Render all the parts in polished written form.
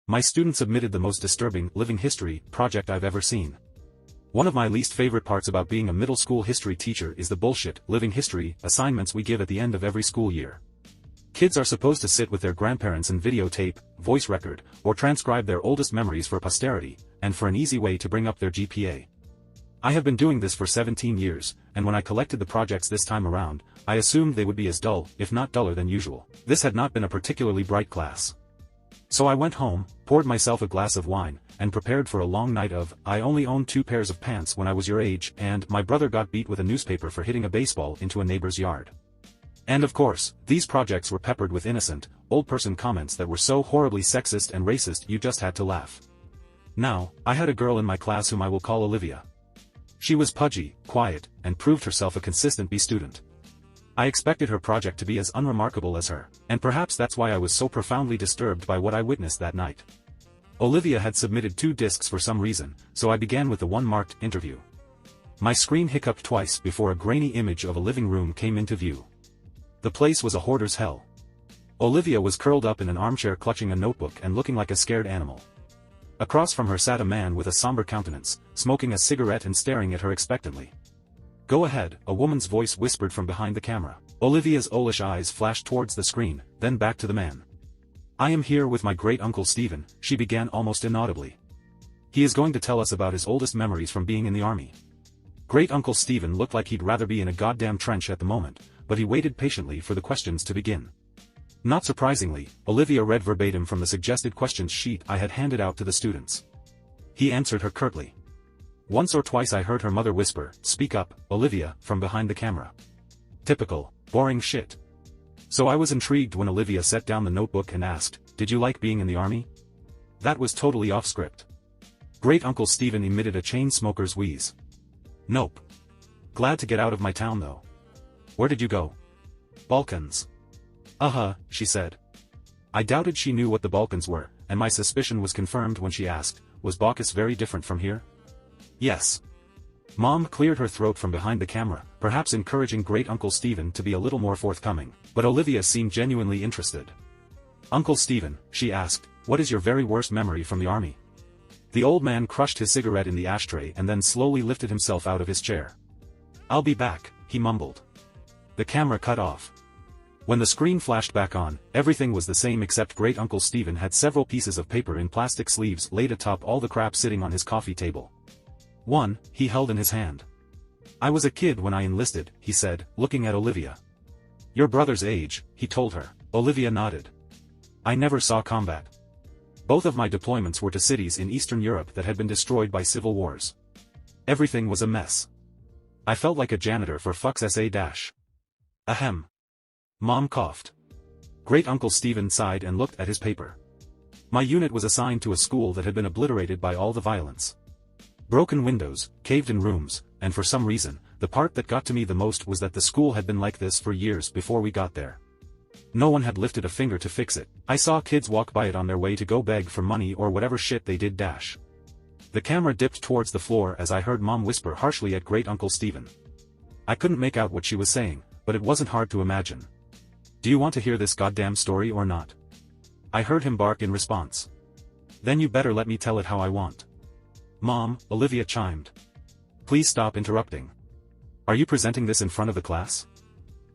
My student submitted the most disturbing living history project I've ever seen. One of my least favorite parts about being a middle school history teacher is the bullshit living history assignments we give at the end of every school year. Kids are supposed to sit with their grandparents and videotape, voice record, or transcribe their oldest memories for posterity, and for an easy way to bring up their GPA. I have been doing this for 17 years, and when I collected the projects this time around, I assumed they would be as dull, if not duller than usual. This had not been a particularly bright class. So I went home, poured myself a glass of wine, and prepared for a long night of, I only owned 2 pairs of pants when I was your age, and my brother got beat with a newspaper for hitting a baseball into a neighbor's yard. And of course, these projects were peppered with innocent, old-person comments that were so horribly sexist and racist you just had to laugh. Now, I had a girl in my class whom I will call Olivia. She was pudgy, quiet, and proved herself a consistent B student. I expected her project to be as unremarkable as her, and perhaps that's why I was so profoundly disturbed by what I witnessed that night. Olivia had submitted 2 discs for some reason, so I began with the one marked interview. My screen hiccuped twice before a grainy image of a living room came into view. The place was a hoarder's hell. Olivia was curled up in an armchair clutching a notebook and looking like a scared animal. Across from her sat a man with a somber countenance, smoking a cigarette and staring at her expectantly. "Go ahead," a woman's voice whispered from behind the camera. Olivia's owlish eyes flashed towards the screen, then back to the man. "I am here with my great-uncle Stephen," she began almost inaudibly. "He is going to tell us about his oldest memories from being in the army." Great-uncle Stephen looked like he'd rather be in a goddamn trench at the moment, but he waited patiently for the questions to begin. Not surprisingly, Olivia read verbatim from the suggested questions sheet I had handed out to the students. He answered her curtly. Once or twice I heard her mother whisper, "Speak up, Olivia," from behind the camera. Typical, boring shit. So I was intrigued when Olivia set down the notebook and asked, "Did you like being in the army?" That was totally off script. Great-uncle Stephen emitted a chain smoker's wheeze. "Nope. Glad to get out of my town though." "Where did you go?" "Balkans." She said. I doubted she knew what the Balkans were, and my suspicion was confirmed when she asked, "Was Baucus very different from here?" "Yes." Mom cleared her throat from behind the camera, perhaps encouraging Great-uncle Stephen to be a little more forthcoming, but Olivia seemed genuinely interested. "Uncle Stephen," she asked, "what is your very worst memory from the army?" The old man crushed his cigarette in the ashtray and then slowly lifted himself out of his chair. "I'll be back," he mumbled. The camera cut off. When the screen flashed back on, everything was the same except Great-uncle Stephen had several pieces of paper in plastic sleeves laid atop all the crap sitting on his coffee table. One, he held in his hand. "I was a kid when I enlisted," he said, looking at Olivia. "Your brother's age," he told her. Olivia nodded. "I never saw combat. Both of my deployments were to cities in Eastern Europe that had been destroyed by civil wars. Everything was a mess. I felt like a janitor for fuck's SA-. Ahem." Mom coughed. Great-uncle Stephen sighed and looked at his paper. "My unit was assigned to a school that had been obliterated by all the violence. Broken windows, caved-in rooms, and for some reason, the part that got to me the most was that the school had been like this for years before we got there. No one had lifted a finger to fix it. I saw kids walk by it on their way to go beg for money or whatever shit they did. The camera dipped towards the floor as I heard Mom whisper harshly at Great-uncle Stephen. I couldn't make out what she was saying, but it wasn't hard to imagine. "Do you want to hear this goddamn story or not?" I heard him bark in response. "Then you better let me tell it how I want." "Mom," Olivia chimed. "Please stop interrupting. Are you presenting this in front of the class?"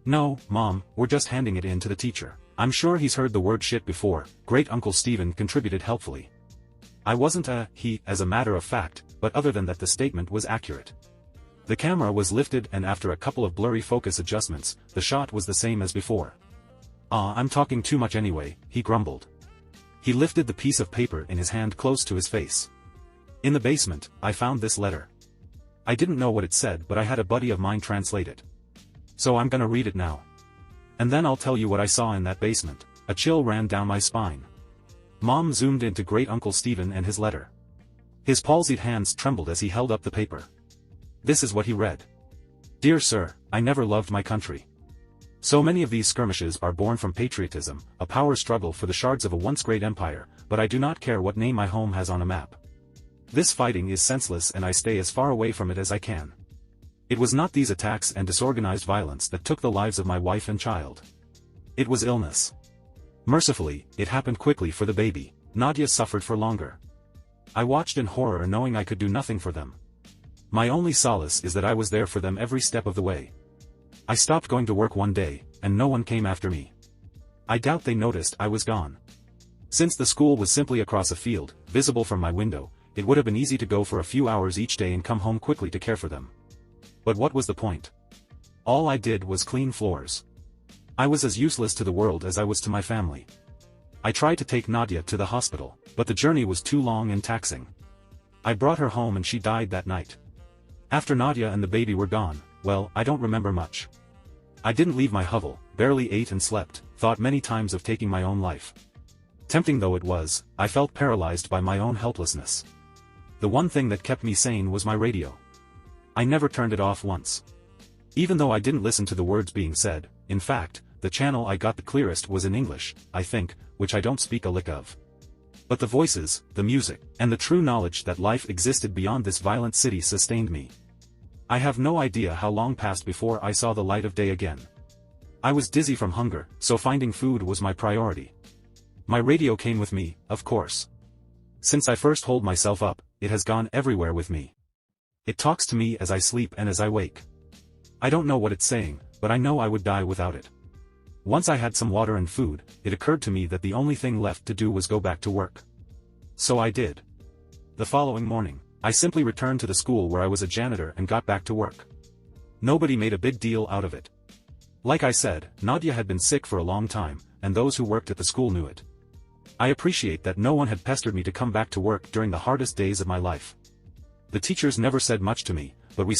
"No, Mom, we're just handing it in to the teacher." "I'm sure he's heard the word shit before," Great-uncle Stephen contributed helpfully. I wasn't he, as a matter of fact, but other than that the statement was accurate. The camera was lifted and after a couple of blurry focus adjustments, the shot was the same as before. I'm talking too much anyway," he grumbled. He lifted the piece of paper in his hand close to his face. "In the basement, I found this letter. I didn't know what it said but I had a buddy of mine translate it. So I'm gonna read it now. And then I'll tell you what I saw in that basement." A chill ran down my spine. Mom zoomed into Great-uncle Stephen and his letter. His palsied hands trembled as he held up the paper. This is what he read. "Dear Sir, I never loved my country. So many of these skirmishes are born from patriotism, a power struggle for the shards of a once great empire, but I do not care what name my home has on a map. This fighting is senseless and I stay as far away from it as I can. It was not these attacks and disorganized violence that took the lives of my wife and child. It was illness. Mercifully, it happened quickly for the baby. Nadia suffered for longer. I watched in horror knowing I could do nothing for them. My only solace is that I was there for them every step of the way. I stopped going to work one day, and no one came after me. I doubt they noticed I was gone. Since the school was simply across a field, visible from my window, it would have been easy to go for a few hours each day and come home quickly to care for them. But what was the point? All I did was clean floors. I was as useless to the world as I was to my family. I tried to take Nadia to the hospital, but the journey was too long and taxing. I brought her home and she died that night. After Nadia and the baby were gone, well, I don't remember much. I didn't leave my hovel, barely ate and slept, thought many times of taking my own life. Tempting though it was, I felt paralyzed by my own helplessness. The one thing that kept me sane was my radio. I never turned it off once. Even though I didn't listen to the words being said, in fact, the channel I got the clearest was in English, I think, which I don't speak a lick of. But the voices, the music, and the true knowledge that life existed beyond this violent city sustained me. I have no idea how long passed before I saw the light of day again. I was dizzy from hunger, so finding food was my priority. My radio came with me, of course. Since I first holed myself up, it has gone everywhere with me. It talks to me as I sleep and as I wake. I don't know what it's saying, but I know I would die without it. Once I had some water and food, it occurred to me that the only thing left to do was go back to work. So I did. The following morning, I simply returned to the school where I was a janitor and got back to work. Nobody made a big deal out of it. Like I said, Nadia had been sick for a long time, and those who worked at the school knew it. I appreciate that no one had pestered me to come back to work during the hardest days of my life. The teachers never said much to me, but we